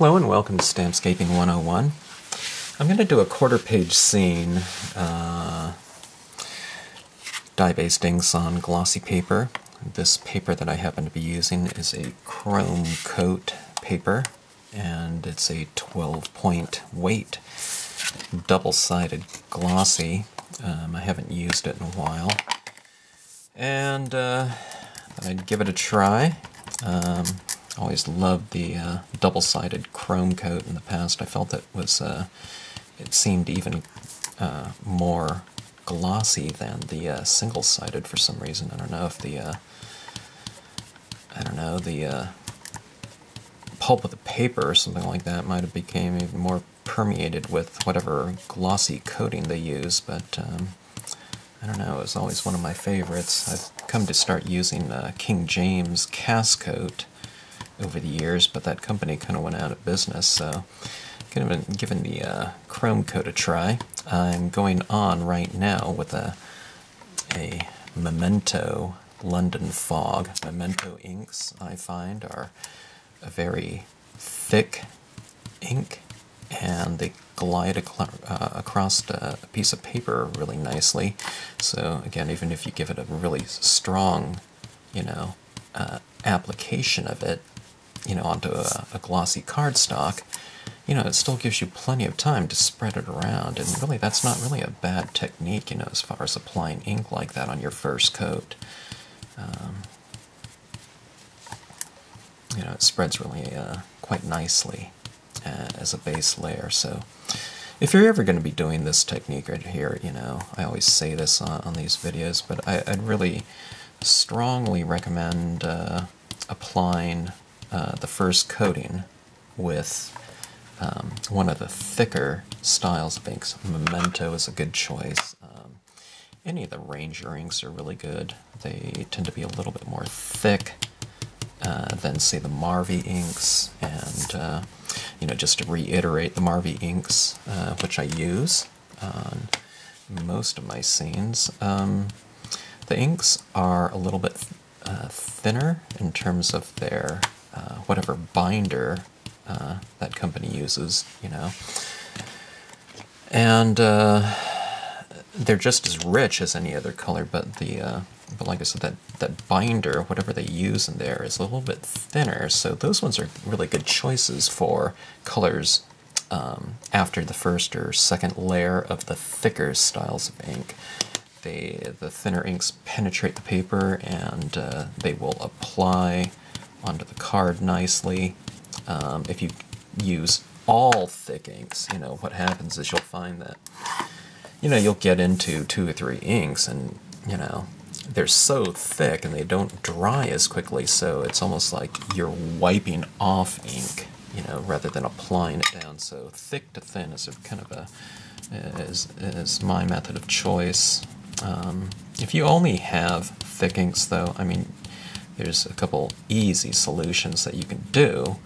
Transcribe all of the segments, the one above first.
Hello and welcome to Stampscaping 101. I'm going to do a quarter-page scene, dye-based inks on glossy paper. This paper that I happen to be using is a chrome coat paper, and it's a 12-point weight, double-sided glossy. I haven't used it in a while, and I'd give it a try. Always loved the double-sided chrome coat in the past. I felt it was, it seemed even more glossy than the single-sided for some reason. I don't know if the, the pulp of the paper or something like that might have became even more permeated with whatever glossy coating they use, but I don't know, it was always one of my favorites. I've come to start using King James cast coat over the years, but that company kind of went out of business, so giving the chrome coat a try. I'm going on right now with a Memento London Fog. Memento inks, I find, are a very thick ink, and they glide across a piece of paper really nicely. So again, even if you give it a really strong, application of it, onto a glossy cardstock, it still gives you plenty of time to spread it around, and really that's not really a bad technique, as far as applying ink like that on your first coat. It spreads really quite nicely as a base layer. So if you're ever going to be doing this technique right here, I always say this on these videos, but I'd really strongly recommend applying the first coating with one of the thicker styles of inks. Memento is a good choice. Any of the Ranger inks are really good. They tend to be a little bit more thick than, say, the Marvy inks. And, just to reiterate, the Marvy inks, which I use on most of my scenes, the inks are a little bit thinner in terms of their whatever binder that company uses, and they're just as rich as any other color, but but like I said, that binder, whatever they use in there, is a little bit thinner, so those ones are really good choices for colors after the first or second layer of the thicker styles of ink. The thinner inks penetrate the paper, and they will apply onto the card nicely. If you use all thick inks, what happens is you'll find that, you'll get into 2 or 3 inks, and, they're so thick and they don't dry as quickly, so it's almost like you're wiping off ink, rather than applying it down. So thick to thin is is my method of choice. If you only have thick inks, though, there's a couple easy solutions that you can do.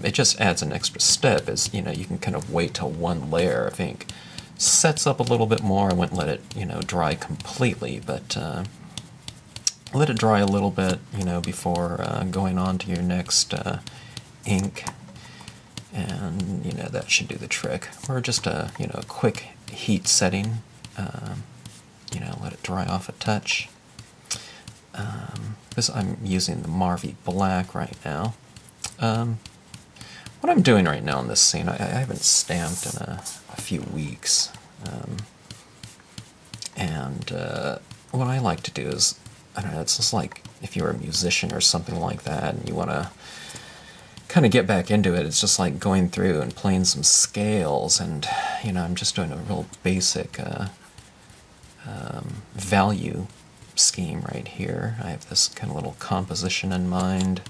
It just adds an extra step, as you can kind of wait till one layer of ink sets up a little bit more. I wouldn't let it dry completely, but let it dry a little bit before going on to your next ink, and that should do the trick. Or just a quick heat setting, let it dry off a touch. I'm using the Marvy Black right now. What I'm doing right now in this scene, I haven't stamped in a few weeks, and what I like to do is, it's just like if you're a musician or something like that and you want to kind of get back into it, it's just like going through and playing some scales, and I'm just doing a real basic value scheme right here. I have this kind of little composition in mind,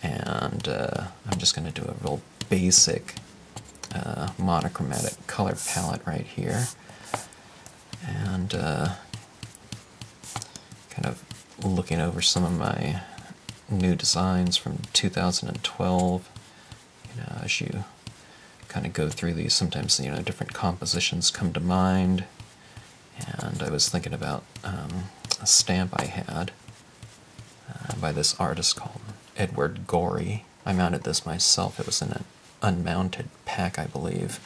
and I'm just going to do a real basic monochromatic color palette right here, and kind of looking over some of my new designs from 2012. As you kind of go through these, sometimes different compositions come to mind, and I was thinking about a stamp I had by this artist called Gorey. I mounted this myself. It was in unmounted pack, I believe.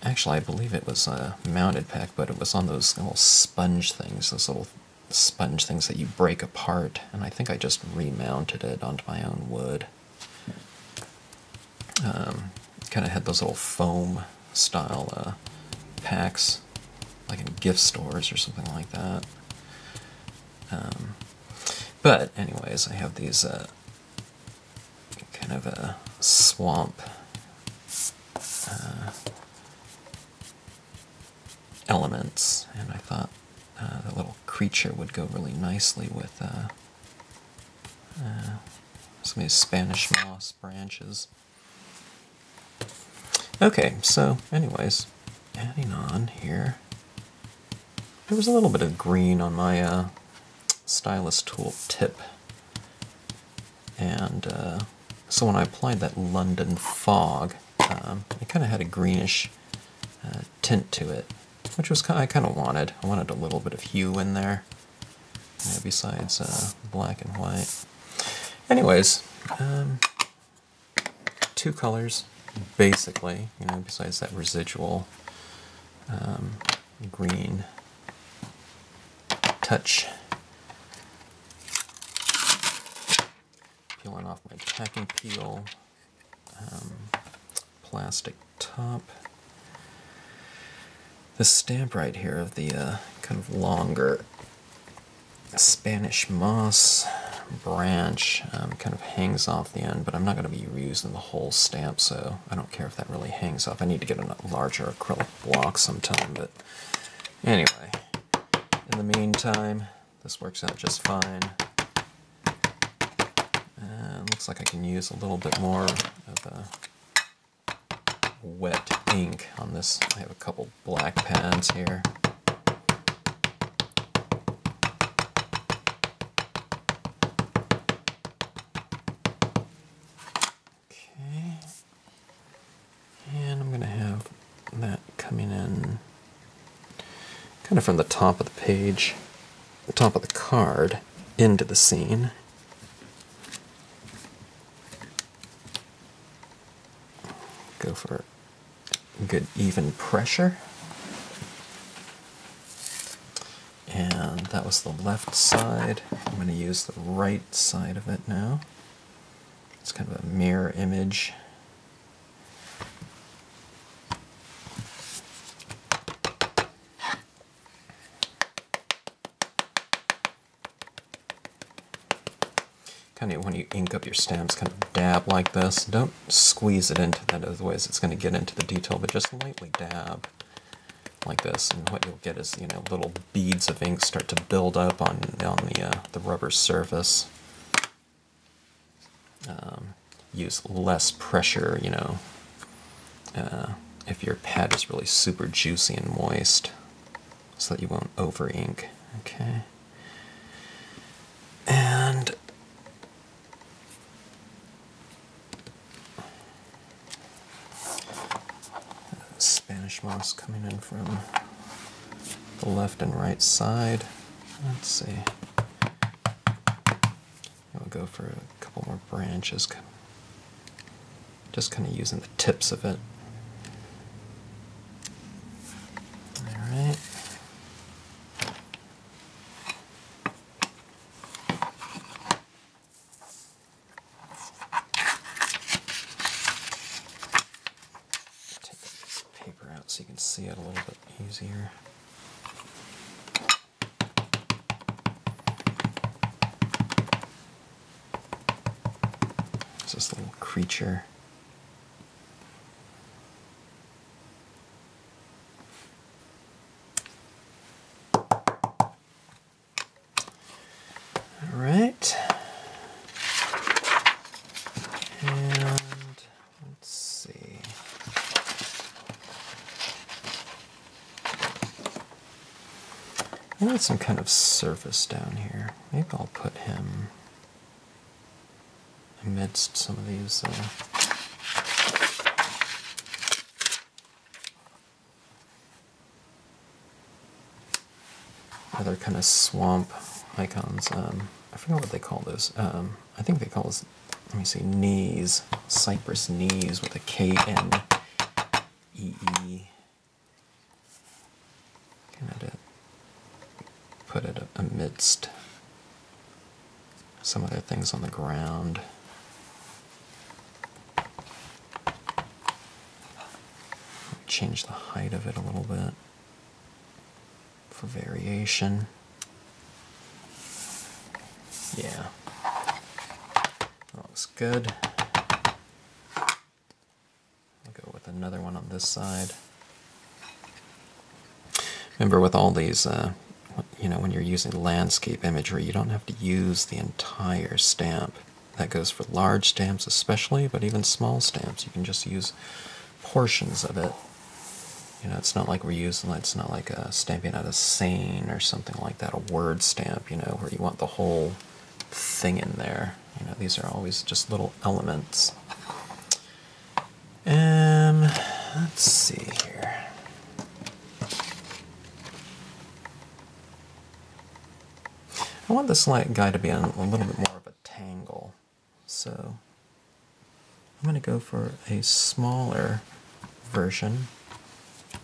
Actually, I believe it was a mounted pack, but it was on those little sponge things, those little sponge things that you break apart, and I think I just remounted it onto my own wood. Kind of had those little foam style packs, like in gift stores or something like that. But anyways, I have these kind of a swamp elements, and I thought the little creature would go really nicely with some of these Spanish moss branches. Okay, so anyways, adding on here. There was a little bit of green on my stylus tool tip, and so when I applied that London fog, it kind of had a greenish tint to it, which was I kind of wanted. I wanted a little bit of hue in there, besides black and white. Anyways, 2 colors, basically, besides that residual green touch. Peeling off my packing peel, plastic top. The stamp right here of the kind of longer Spanish moss branch kind of hangs off the end, but I'm not going to be reusing the whole stamp, so I don't care if that really hangs off. I need to get a larger acrylic block sometime, but anyway, in the meantime, this works out just fine. Looks like I can use a little bit more of wet ink on this. I have a couple black pads here. Okay, and I'm going to have that coming in kind of from the top of the page, the top of the card, into the scene. Go for good even pressure. And that was the left side. I'm going to use the right side of it now. It's kind of a mirror image. Kind of when you ink up your stamps, kind of dab like this. Don't squeeze it into that, otherwise it's going to get into the detail, but just lightly dab like this, and what you'll get is, little beads of ink start to build up on the rubber surface. Use less pressure, if your pad is really super juicy and moist, so that you won't over ink. Okay, and Spanish moss coming in from the left and right side. Let's see. We'll go for a couple more branches. Just kind of using the tips of it. Alright. So you can see it a little bit easier. It's this little creature. All right. And let's see. I need some kind of surface down here. Maybe I'll put him amidst some of these other kind of swamp icons. I forget what they call those. I think they call let me see, knees, Cypress knees with a K-N-E-E. Kind of put it amidst some other things on the ground. Change the height of it a little bit for variation. Yeah, that looks good. I'll go with another one on this side. Remember, with all these, you know, when you're using landscape imagery, you don't have to use the entire stamp. That goes for large stamps especially, but even small stamps, you can just use portions of it. You know, it's not like we're using, it's not like stamping out a saying or something like that, a word stamp, you know, where you want the whole thing in there. You know, these are always just little elements. Let's see here. I want this guy to be on a little bit more of a tangle, so I'm going to go for a smaller version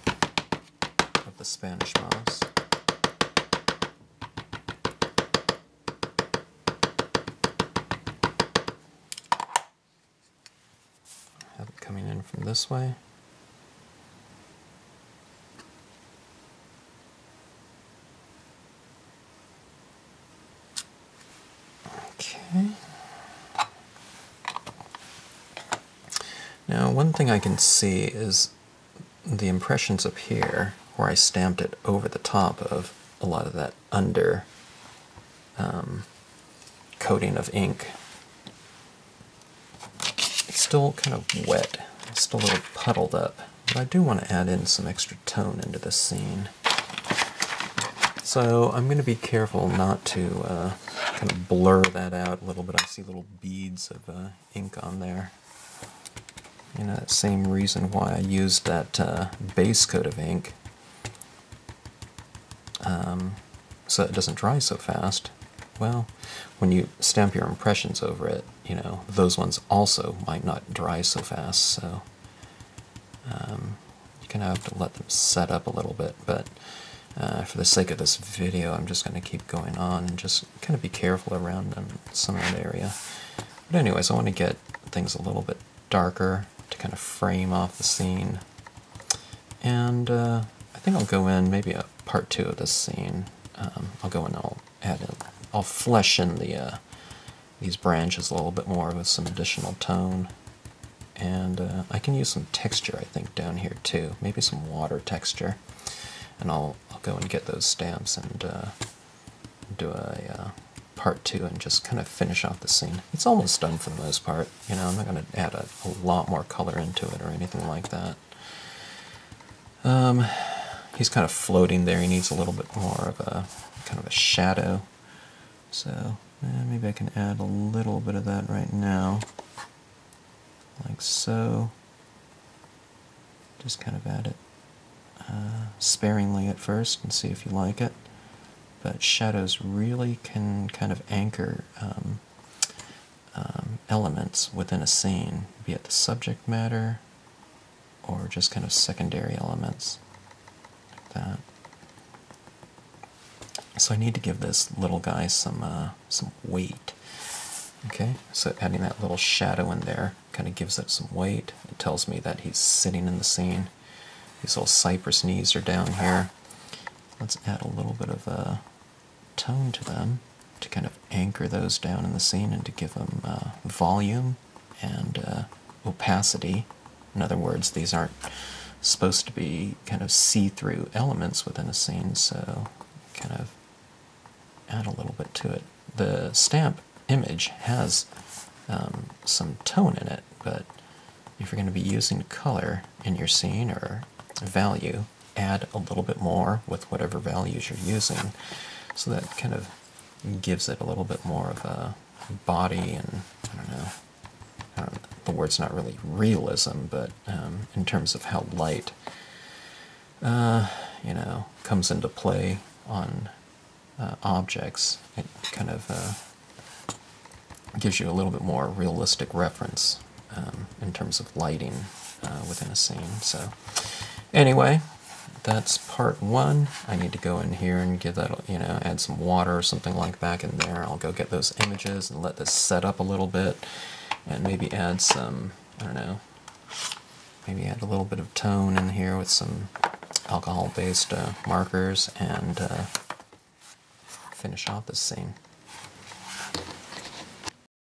of the Spanish mouse. Have it coming in from this way. Okay. Now, one thing I can see is the impressions up here, where I stamped it over the top of a lot of that under coating of ink. It's still kind of wet, it's still a little puddled up, but I do want to add in some extra tone into the scene. So I'm going to be careful not to kind of blur that out a little bit. I see little beads of ink on there. You know, that same reason why I used that base coat of ink, so it doesn't dry so fast. Well, when you stamp your impressions over it, you know, those ones also might not dry so fast, so you kind of have to let them set up a little bit, but for the sake of this video, I'm just going to keep going on and just kind of be careful around some of that area. But anyways, I want to get things a little bit darker to kind of frame off the scene. And I think I'll go in maybe a part 2 of this scene. I'll go in and I'll flesh in these branches a little bit more with some additional tone. And I can use some texture, I think, down here too. Maybe some water texture. And I'll go and get those stamps and do a part 2 and just kind of finish off the scene. It's almost done for the most part. You know, I'm not going to add a lot more color into it or anything like that. He's kind of floating there. He needs a little bit more of a kind of a shadow. So maybe I can add a little bit of that right now, like so. Just kind of add it sparingly at first and see if you like it. But shadows really can kind of anchor elements within a scene, be it the subject matter or just kind of secondary elements like that. So I need to give this little guy some weight. Okay, so adding that little shadow in there kind of gives it some weight. It tells me that he's sitting in the scene. These little cypress knees are down here. Let's add a little bit of tone to them to kind of anchor those down in the scene and to give them volume and opacity. In other words, these aren't supposed to be kind of see-through elements within a scene, so kind of add a little bit to it. The stamp image has some tone in it, but if you're going to be using color in your scene or value, add a little bit more with whatever values you're using, so that kind of gives it a little bit more of a body and, I don't know, the word's not really realism, but in terms of how light, you know, comes into play on objects, it kind of gives you a little bit more realistic reference in terms of lighting within a scene. So anyway, that's part one. I need to go in here and give that, add some water or something like that in there. I'll go get those images and let this set up a little bit, and maybe add some, I don't know, maybe add a little bit of tone in here with some alcohol-based markers, and finish off this scene.